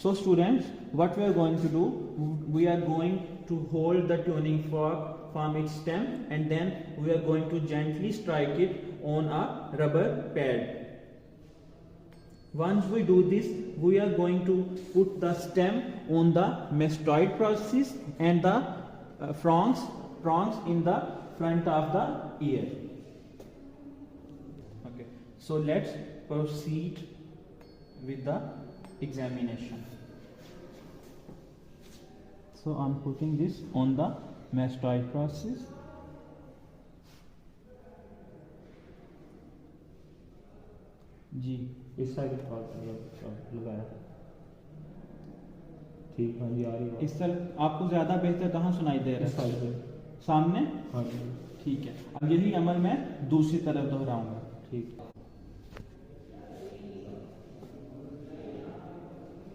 So students, what we are going to do, we are going to hold the tuning fork from its stem and then we are going to gently strike it on a rubber pad. Once we do this, we are going to put the stem on the mastoid process and the prongs in the front of the ear. Okay, so let's proceed with the examination. So I'm putting this on the mastoid process. जी इस side लगाया। ठीक, हाँ जी, आ रही है। इस तरह आपको ज्यादा बेहतर कहाँ सुनाई दे रहा है? इस साइड पे। सामने? हाँ जी। ठीक है, अब यही अमल मैं दूसरी तरफ दोहराऊंगा। ठीक।